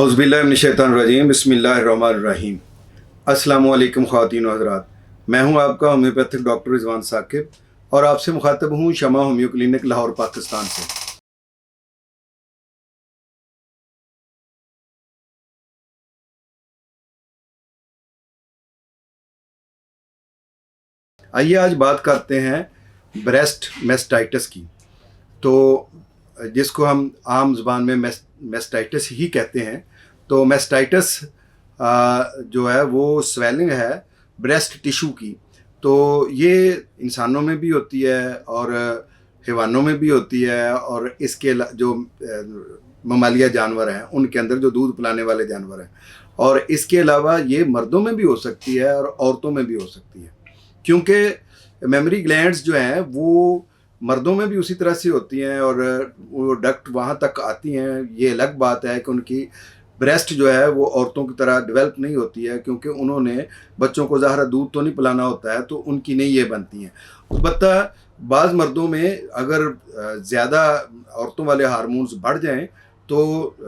औज़ुबिल्लाहिमिनश्शैतानिर्रजीम बिस्मिल्लाहिर्रहमानिर्रहीम। अस्सलामुअलैकुम ख़वातीन व हज़रात, मैं हूं आपका होम्योपैथिक डॉक्टर रिजवान साकिब और आपसे मुखातब हूं शमा होम्यो क्लिनिक लाहौर पाकिस्तान से। आइए आज बात करते हैं ब्रेस्ट मेस्टाइटिस की। तो जिसको हम आम ज़बान में मेस्टाइटिस ही कहते हैं। तो मेस्टाइटिस जो है वो स्वेलिंग है ब्रेस्ट टिश्यू की। तो ये इंसानों में भी होती है और हैवानों में भी होती है, और इसके जो ममालिया जानवर हैं उनके अंदर जो दूध पिलाने वाले जानवर हैं, और इसके अलावा ये मर्दों में भी हो सकती है और औरतों में भी हो सकती है, क्योंकि मेमोरी ग्लैंड्स जो हैं वो मर्दों में भी उसी तरह से होती हैं और वो डक्ट वहाँ तक आती हैं। ये अलग बात है कि उनकी ब्रेस्ट जो है वो औरतों की तरह डेवलप नहीं होती है, क्योंकि उन्होंने बच्चों को ज़ाहिर दूध तो नहीं पिलाना होता है, तो उनकी नहीं ये बनती हैं। अलबत्ता बाज़ मर्दों में अगर ज़्यादा औरतों वाले हार्मोन्स बढ़ जाएं तो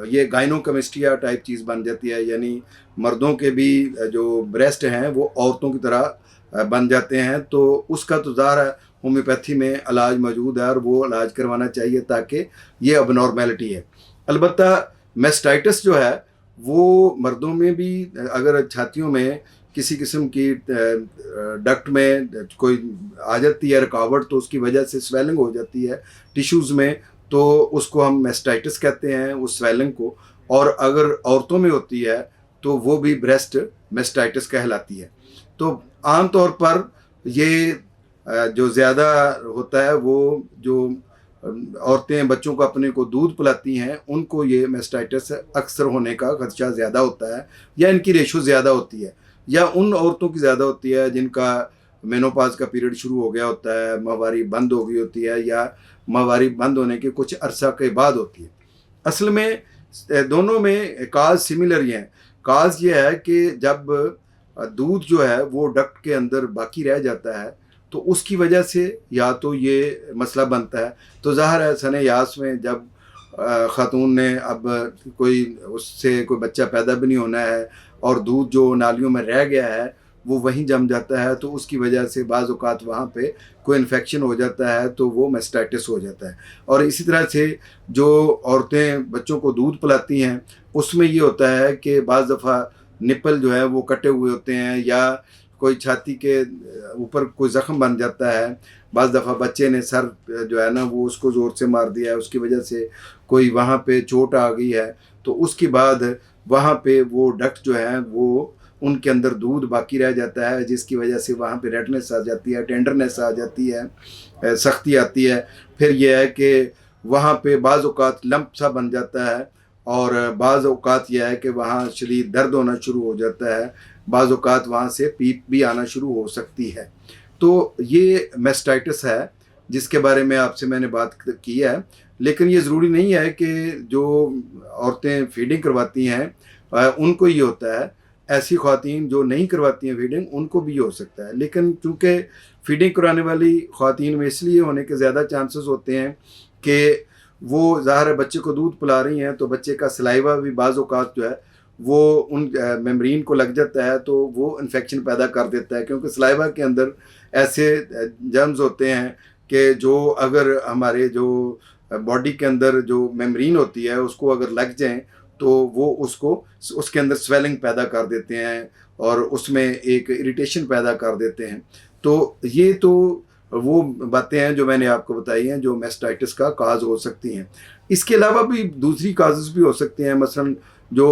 ये गाइनोकेमिस्ट्रिया टाइप चीज़ बन जाती है, यानी मर्दों के भी जो ब्रेस्ट हैं वो औरतों की तरह बन जाते हैं। तो उसका तो ज़ाहिर होम्योपैथी में इलाज मौजूद है और वो इलाज करवाना चाहिए, ताकि ये अबनॉर्मेलिटी है। अलबत्ता मेस्टाइटिस जो है वो मर्दों में भी अगर छातियों में किसी किस्म की डक्ट में कोई आ जाती है रुकावट, तो उसकी वजह से स्वेलिंग हो जाती है टिश्यूज़ में, तो उसको हम मेस्टाइटिस कहते हैं उस स्वेलिंग को। और अगर औरतों में होती है तो वो भी ब्रेस्ट मेस्टाइटिस कहलाती है। तो आम तौर पर ये जो ज़्यादा होता है वो जो औरतें बच्चों को अपने को दूध पिलाती हैं उनको ये मेस्टाइटिस अक्सर होने का खदशा ज़्यादा होता है, या इनकी रेशो ज़्यादा होती है, या उन औरतों की ज़्यादा होती है जिनका मेनोपॉज का पीरियड शुरू हो गया होता है, माहवारी बंद हो गई होती है, या माहवारी बंद होने के कुछ अरसा के बाद होती है। असल में दोनों में काज सिमिलर ही हैं। काज ये है कि जब दूध जो है वो डक्ट के अंदर बाकी रह जाता है तो उसकी वजह से या तो ये मसला बनता है। तो ज़ाहिर है सने यास में जब ख़ातून ने अब कोई उससे कोई बच्चा पैदा भी नहीं होना है और दूध जो नालियों में रह गया है वो वहीं जम जाता है, तो उसकी वजह से बाज़ औक़ात वहाँ पे कोई इन्फेक्शन हो जाता है, तो वो मेस्टाइटिस हो जाता है। और इसी तरह से जो औरतें बच्चों को दूध पिलाती हैं उसमें ये होता है कि बाज़ दफ़ा निप्पल जो है वो कटे हुए होते हैं, या कोई छाती के ऊपर कोई ज़ख्म बन जाता है। बाज़ दफ़ा बच्चे ने सर जो है ना वो उसको ज़ोर से मार दिया है, उसकी वजह से कोई वहाँ पे चोट आ गई है, तो उसके बाद वहाँ पे वो डक्ट जो है वो उनके अंदर दूध बाकी रह जाता है, जिसकी वजह से वहाँ पे रेडनेस आ जाती है, टेंडरनेस आ जाती है, सख्ती आती है। फिर यह है कि वहाँ पे बाज़ औक़ात लंप सा बन जाता है, और बाज़ औक़ात यह है कि वहाँ शदीद दर्द होना शुरू हो जाता है, बाज़ औक़ात वहाँ से पीप भी आना शुरू हो सकती है। तो ये मेस्टाइटिस है जिसके बारे में आपसे मैंने बात की है। लेकिन ये ज़रूरी नहीं है कि जो औरतें फीडिंग करवाती हैं उनको ये होता है। ऐसी ख़वातीन जो नहीं करवाती हैं फीडिंग उनको भी हो सकता है, लेकिन चूँकि फीडिंग कराने वाली ख़वातीन में इसलिए होने के ज़्यादा चांसेस होते हैं कि वो ज़ाहिर है बच्चे को दूध पिला रही हैं, तो बच्चे का सलाइवा भी बाज़ औक़ात जो है वो उन मेम्ब्रेन को लग जाता है, तो वो इन्फेक्शन पैदा कर देता है, क्योंकि सलाइवा के अंदर ऐसे जर्म्स होते हैं कि जो अगर हमारे जो बॉडी के अंदर जो मेम्ब्रेन होती है उसको अगर लग जाएं तो वो उसके अंदर स्वेलिंग पैदा कर देते हैं और उसमें एक इरिटेशन पैदा कर देते हैं। तो ये तो वो बातें हैं जो मैंने आपको बताई हैं जो मेस्टाइटिस का काज हो सकती हैं। इसके अलावा भी दूसरी काजेज़ भी हो सकती हैं। मसलन जो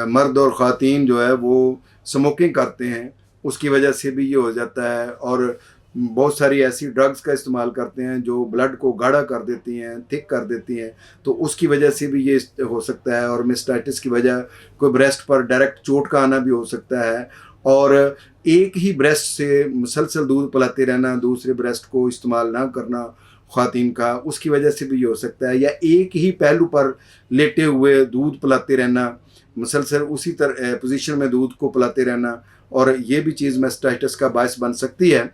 मर्द और ख़वातीन जो है वो स्मोकिंग करते हैं उसकी वजह से भी ये हो जाता है, और बहुत सारी ऐसी ड्रग्स का इस्तेमाल करते हैं जो ब्लड को गाढ़ा कर देती हैं, थिक कर देती हैं, तो उसकी वजह से भी ये हो सकता है। और मेस्टाइटिस की वजह कोई ब्रेस्ट पर डायरेक्ट चोट का आना भी हो सकता है, और एक ही ब्रेस्ट से मुसलसल दूध पिलाते रहना, दूसरे ब्रेस्ट को इस्तेमाल ना करना ख़वातीन का, उसकी वजह से भी ये हो सकता है। या एक ही पहलू पर लेटे हुए दूध पिलाते रहना, मुसलसल उसी तरह पोजीशन में दूध को पिलाते रहना, और ये भी चीज़ मेस्टाइटिस का बायस बन सकती है।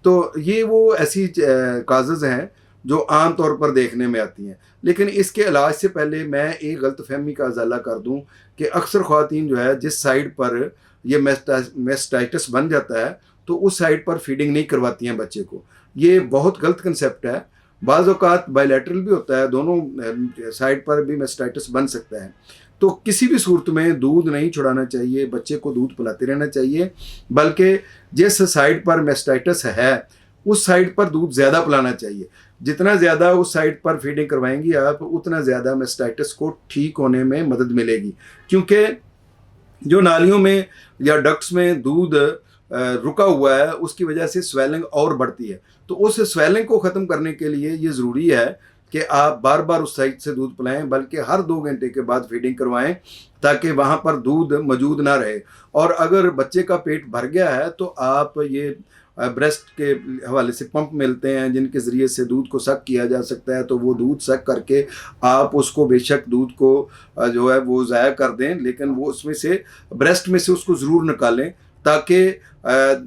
तो ये वो ऐसी काजेज़ हैं जो आम तौर पर देखने में आती हैं। लेकिन इसके इलाज से पहले मैं एक गलतफहमी का अजाला कर दूं कि अक्सर ख़वातीन जो है जिस साइड पर ये मेस्टाइटिस बन जाता है तो उस साइड पर फीडिंग नहीं करवाती हैं बच्चे को। ये बहुत गलत कंसेप्ट है। बाज़ औक़ात बायलैटरल भी होता है, दोनों साइड पर भी मेस्टाइटिस बन सकता है। तो किसी भी सूरत में दूध नहीं छुड़ाना चाहिए, बच्चे को दूध पिलाते रहना चाहिए, बल्कि जिस साइड पर मेस्टाइटिस है उस साइड पर दूध ज़्यादा पिलाना चाहिए। जितना ज़्यादा उस साइड पर फीडिंग करवाएंगी आप, उतना ज़्यादा मेस्टाइटिस को ठीक होने में मदद मिलेगी। क्योंकि जो नालियों में या डक्ट्स में दूध रुका हुआ है उसकी वजह से स्वेलिंग और बढ़ती है। तो उस स्वेलिंग को ख़त्म करने के लिए ये ज़रूरी है कि आप बार बार उस साइड से दूध पिलाएं, बल्कि हर 2 घंटे के बाद फीडिंग करवाएं ताकि वहाँ पर दूध मौजूद ना रहे। और अगर बच्चे का पेट भर गया है तो आप ये ब्रेस्ट के हवाले से पंप मिलते हैं जिनके ज़रिए से दूध को सक किया जा सकता है। तो वो दूध सक करके आप उसको बेशक दूध को जो है वो ज़ाया कर दें, लेकिन वो उसमें से ब्रेस्ट में से उसको ज़रूर निकालें ताकि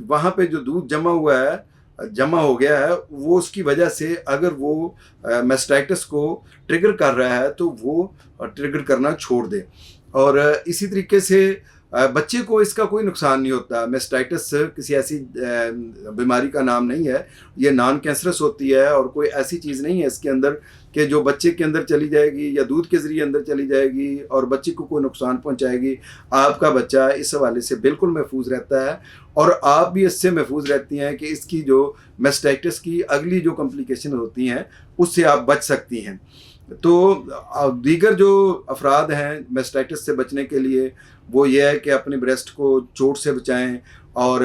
वहाँ पे जो दूध जमा हो गया है वो उसकी वजह से अगर वो मेस्टाइटिस को ट्रिगर कर रहा है तो वो ट्रिगर करना छोड़ दे। और इसी तरीके से बच्चे को इसका कोई नुकसान नहीं होता। मेस्टाइटिस किसी ऐसी बीमारी का नाम नहीं है, ये नॉन कैंसरस होती है और कोई ऐसी चीज़ नहीं है इसके अंदर कि जो बच्चे के अंदर चली जाएगी या दूध के ज़रिए अंदर चली जाएगी और बच्चे को कोई नुकसान पहुंचाएगी। आपका बच्चा इस हवाले से बिल्कुल महफूज रहता है और आप भी इससे महफूज रहती हैं कि इसकी जो मेस्टाइटिस की अगली जो कॉम्प्लिकेशन होती हैं उससे आप बच सकती हैं। तो दीगर जो अफराद हैं मेस्टाइटिस से बचने के लिए वो ये है कि अपने ब्रेस्ट को चोट से बचाएं और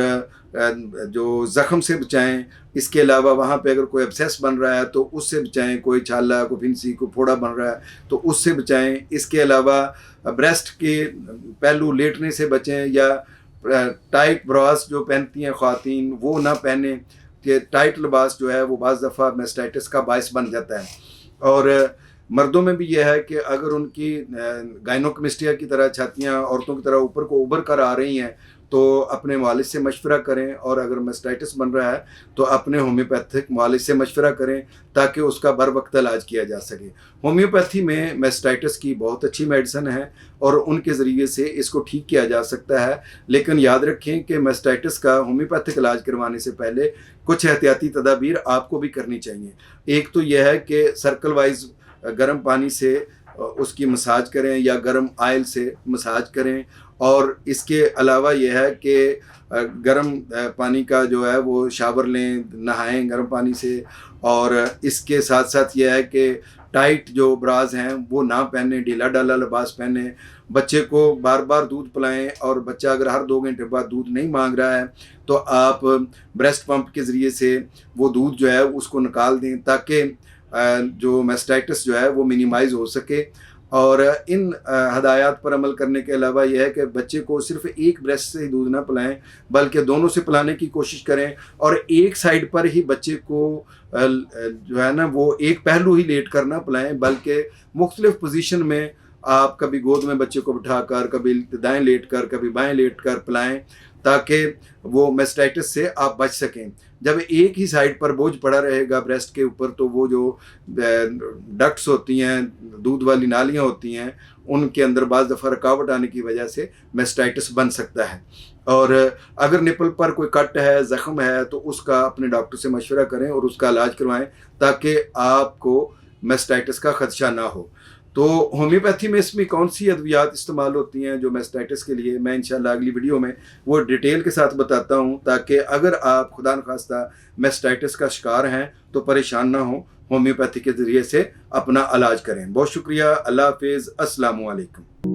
जो ज़ख़म से बचाएं। इसके अलावा वहाँ पे अगर कोई एब्सेस बन रहा है तो उससे बचाएं, कोई छाला, कोई फिंसी, कोई फोड़ा बन रहा है तो उससे बचाएं। इसके अलावा ब्रेस्ट के पहलू लेटने से बचें या टाइट ब्रास जो पहनती हैं ख़वातीन वो ना पहने कि टाइट लिबास जो है वो बाज़ दफ़ा मेस्टाइटिस का बायस बन जाता है। और मर्दों में भी यह है कि अगर उनकी गायनोकमिस्टिया की तरह छातियाँ औरतों की तरह ऊपर को उभर कर आ रही हैं तो अपने मालिज से मशवरा करें, और अगर मेस्टाइटिस बन रहा है तो अपने होम्योपैथिक मालिज से मशवरा करें ताकि उसका बर वक्त इलाज किया जा सके। होम्योपैथी में मेस्टाइटिस की बहुत अच्छी मेडिसिन है और उनके ज़रिए से इसको ठीक किया जा सकता है। लेकिन याद रखें कि मेस्टाइटिस का होम्योपैथिक इलाज करवाने से पहले कुछ एहतियाती तदाबीर आपको भी करनी चाहिए। एक तो यह है कि सर्कल वाइज गर्म पानी से उसकी मसाज करें या गर्म आयल से मसाज करें, और इसके अलावा यह है कि गर्म पानी का जो है वो शावर लें, नहाएं गर्म पानी से। और इसके साथ साथ यह है कि टाइट जो ब्राज हैं वो ना पहने, ढीला ढाला लिबास पहने। बच्चे को बार बार दूध पिलाएं और बच्चा अगर हर 2 घंटे बाद दूध नहीं मांग रहा है तो आप ब्रेस्ट पंप के ज़रिए से वो दूध जो है उसको निकाल दें ताकि जो मेस्टाइटिस जो है वो मिनिमाइज़ हो सके। और इन हदायत पर अमल करने के अलावा यह है कि बच्चे को सिर्फ एक ब्रेस्ट से ही दूध ना पिलाएं बल्कि दोनों से पिलाने की कोशिश करें, और एक साइड पर ही बच्चे को जो है ना वो एक पहलू ही लेट कर ना पिलाएं, बल्कि मुख्तलिफ पोजीशन में आप कभी गोद में बच्चे को बिठाकर, कभी दाएं लेट कर, कभी बाएं लेट कर पिलाएं ताकि वो मेस्टाइटिस से आप बच सकें। जब एक ही साइड पर बोझ पड़ा रहेगा ब्रेस्ट के ऊपर तो वो जो डक्ट्स होती हैं, दूध वाली नालियाँ होती हैं, उनके अंदर बाज़ दफ़ा रुकावट आने की वजह से मेस्टाइटिस बन सकता है। और अगर निपल पर कोई कट है, ज़ख़म है तो उसका अपने डॉक्टर से मशवरा करें और उसका इलाज करवाएं ताकि आपको मेस्टाइटिस का ख़दशा ना हो। तो होम्योपैथी में इसमें कौन सी अद्वियात इस्तेमाल होती हैं जो मेस्टाइटिस के लिए, मैं इंशाल्लाह अगली वीडियो में वो डिटेल के साथ बताता हूं ताकि अगर आप खुदा न खास्ता मेस्टाइटिस का शिकार हैं तो परेशान ना हो, होम्योपैथी के ज़रिए से अपना इलाज करें। बहुत शुक्रिया। अल्लाह हाफिज़। अस्सलामु अलैकुम।